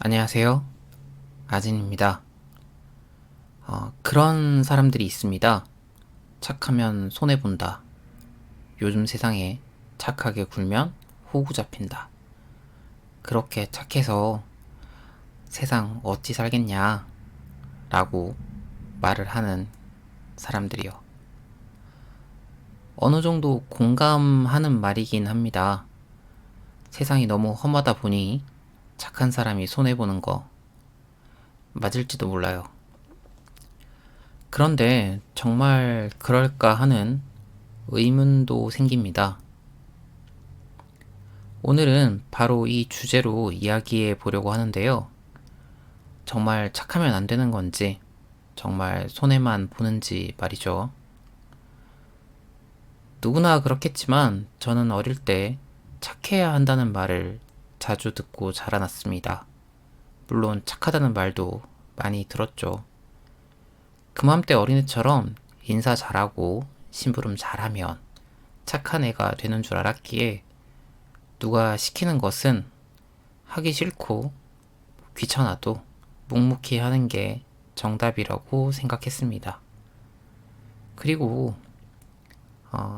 안녕하세요. 아진입니다. 그런 사람들이 있습니다. 착하면 손해본다. 요즘 세상에 착하게 굴면 호구 잡힌다. 그렇게 착해서 세상 어찌 살겠냐 라고 말을 하는 사람들이요. 어느 정도 공감하는 말이긴 합니다. 세상이 너무 험하다 보니 착한 사람이 손해보는 거 맞을지도 몰라요. 그런데 정말 그럴까 하는 의문도 생깁니다. 오늘은 바로 이 주제로 이야기해 보려고 하는데요. 정말 착하면 안 되는 건지, 정말 손해만 보는지 말이죠. 누구나 그렇겠지만 저는 어릴 때 착해야 한다는 말을 자주 듣고 자라났습니다. 물론 착하다는 말도 많이 들었죠. 그맘때 어린애처럼 인사 잘하고 심부름 잘하면 착한 애가 되는 줄 알았기에 누가 시키는 것은 하기 싫고 귀찮아도 묵묵히 하는 게 정답이라고 생각했습니다. 그리고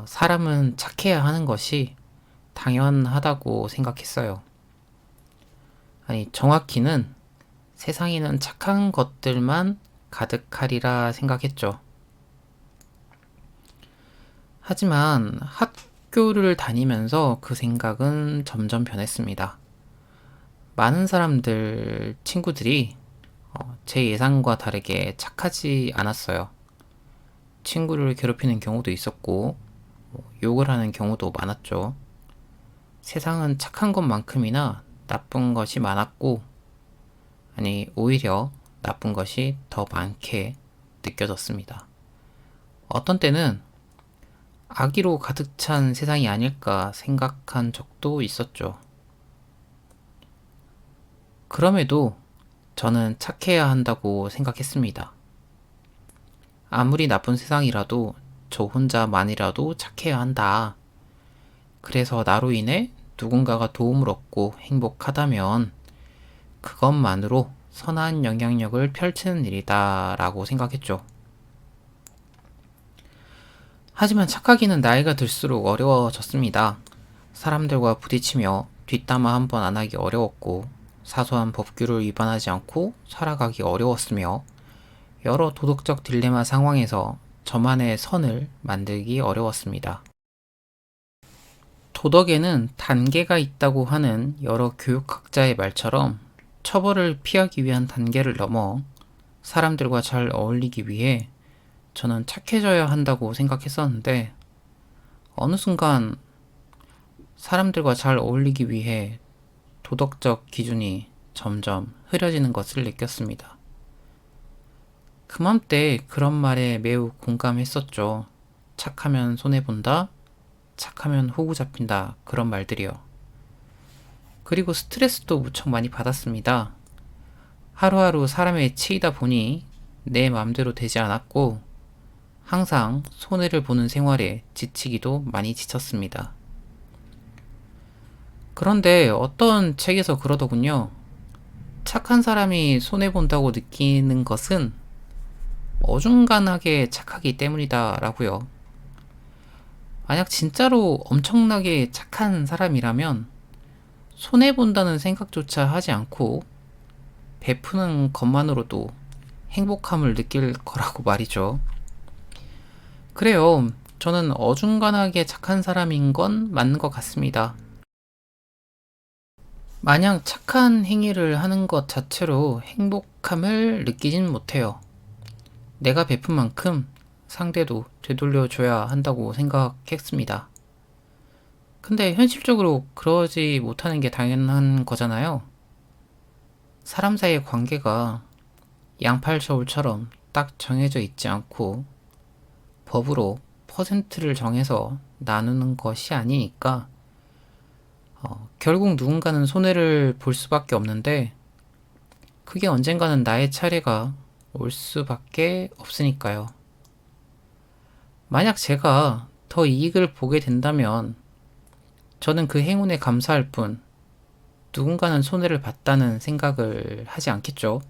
사람은 착해야 하는 것이 당연하다고 생각했어요. 아니, 정확히는 세상에는 착한 것들만 가득하리라 생각했죠. 하지만 학교를 다니면서 그 생각은 점점 변했습니다. 많은 사람들, 친구들이 제 예상과 다르게 착하지 않았어요. 친구를 괴롭히는 경우도 있었고, 욕을 하는 경우도 많았죠. 세상은 착한 것만큼이나 나쁜 것이 많았고, 아니, 오히려 나쁜 것이 더 많게 느껴졌습니다. 어떤 때는 악의로 가득 찬 세상이 아닐까 생각한 적도 있었죠. 그럼에도 저는 착해야 한다고 생각했습니다. 아무리 나쁜 세상이라도 저 혼자만이라도 착해야 한다. 그래서 나로 인해 누군가가 도움을 얻고 행복하다면 그것만으로 선한 영향력을 펼치는 일이다 라고 생각했죠. 하지만 착하기는 나이가 들수록 어려워졌습니다. 사람들과 부딪히며 뒷담화 한 번 안 하기 어려웠고, 사소한 법규를 위반하지 않고 살아가기 어려웠으며, 여러 도덕적 딜레마 상황에서 저만의 선을 만들기 어려웠습니다. 도덕에는 단계가 있다고 하는 여러 교육학자의 말처럼 처벌을 피하기 위한 단계를 넘어 사람들과 잘 어울리기 위해 저는 착해져야 한다고 생각했었는데, 어느 순간 사람들과 잘 어울리기 위해 도덕적 기준이 점점 흐려지는 것을 느꼈습니다. 그맘때 그런 말에 매우 공감했었죠. 착하면 손해본다, 착하면 호구 잡힌다, 그런 말들이요. 그리고 스트레스도 무척 많이 받았습니다. 하루하루 사람에 치이다 보니 내 맘대로 되지 않았고, 항상 손해를 보는 생활에 지치기도 많이 지쳤습니다. 그런데 어떤 책에서 그러더군요. 착한 사람이 손해본다고 느끼는 것은 어중간하게 착하기 때문이다 라고요. 만약 진짜로 엄청나게 착한 사람이라면 손해본다는 생각조차 하지 않고 베푸는 것만으로도 행복함을 느낄 거라고 말이죠. 그래요. 저는 어중간하게 착한 사람인 건 맞는 것 같습니다. 마냥 착한 행위를 하는 것 자체로 행복함을 느끼진 못해요. 내가 베푼 만큼 상대도 되돌려줘야 한다고 생각했습니다. 근데 현실적으로 그러지 못하는 게 당연한 거잖아요. 사람 사이의 관계가 양팔저울처럼 딱 정해져 있지 않고 법으로 퍼센트를 정해서 나누는 것이 아니니까 결국 누군가는 손해를 볼 수밖에 없는데 그게 언젠가는 나의 차례가 올 수밖에 없으니까요. 만약 제가 더 이익을 보게 된다면 저는 그 행운에 감사할 뿐 누군가는 손해를 봤다는 생각을 하지 않겠죠.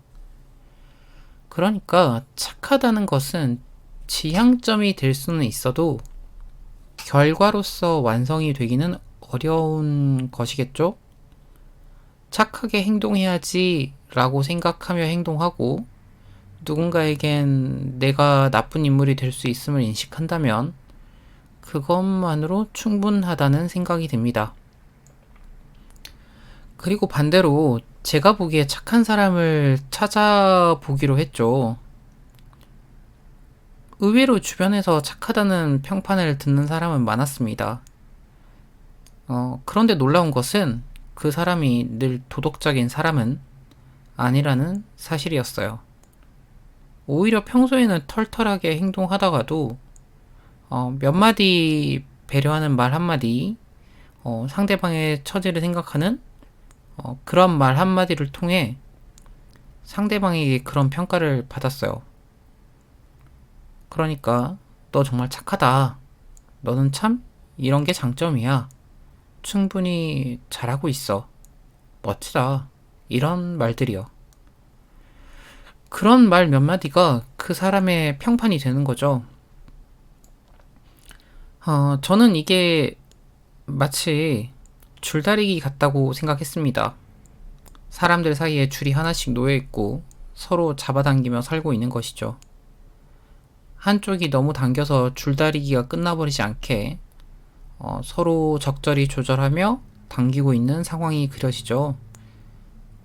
그러니까 착하다는 것은 지향점이 될 수는 있어도 결과로서 완성이 되기는 어려운 것이겠죠? 착하게 행동해야지 라고 생각하며 행동하고 누군가에겐 내가 나쁜 인물이 될 수 있음을 인식한다면 그것만으로 충분하다는 생각이 듭니다. 그리고 반대로 제가 보기에 착한 사람을 찾아보기로 했죠. 의외로 주변에서 착하다는 평판을 듣는 사람은 많았습니다. 그런데 놀라운 것은 그 사람이 늘 도덕적인 사람은 아니라는 사실이었어요. 오히려 평소에는 털털하게 행동하다가도 몇 마디 배려하는 말 한마디, 상대방의 처지를 생각하는 그런 말 한마디를 통해 상대방에게 그런 평가를 받았어요. 그러니까 너 정말 착하다. 너는 참 이런 게 장점이야. 충분히 잘하고 있어. 멋지다. 이런 말들이요. 그런 말 몇 마디가 그 사람의 평판이 되는 거죠. 저는 이게 마치 줄다리기 같다고 생각했습니다. 사람들 사이에 줄이 하나씩 놓여 있고 서로 잡아당기며 살고 있는 것이죠. 한쪽이 너무 당겨서 줄다리기가 끝나버리지 않게 서로 적절히 조절하며 당기고 있는 상황이 그려지죠.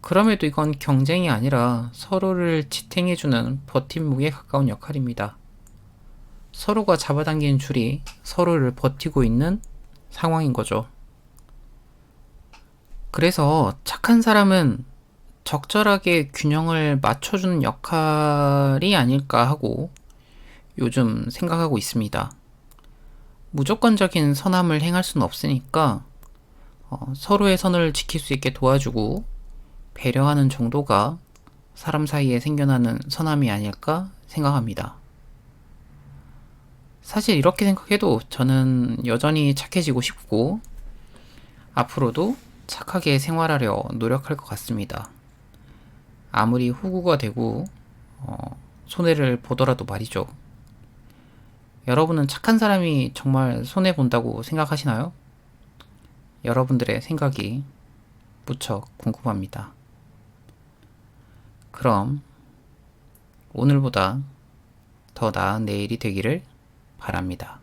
그럼에도 이건 경쟁이 아니라 서로를 지탱해주는 버팀목에 가까운 역할입니다. 서로가 잡아당긴 줄이 서로를 버티고 있는 상황인 거죠. 그래서 착한 사람은 적절하게 균형을 맞춰주는 역할이 아닐까 하고 요즘 생각하고 있습니다. 무조건적인 선함을 행할 수는 없으니까 서로의 선을 지킬 수 있게 도와주고 배려하는 정도가 사람 사이에 생겨나는 선함이 아닐까 생각합니다. 사실 이렇게 생각해도 저는 여전히 착해지고 싶고 앞으로도 착하게 생활하려 노력할 것 같습니다. 아무리 호구가 되고 손해를 보더라도 말이죠. 여러분은 착한 사람이 정말 손해본다고 생각하시나요? 여러분들의 생각이 무척 궁금합니다. 그럼 오늘보다 더 나은 내일이 되기를 바랍니다.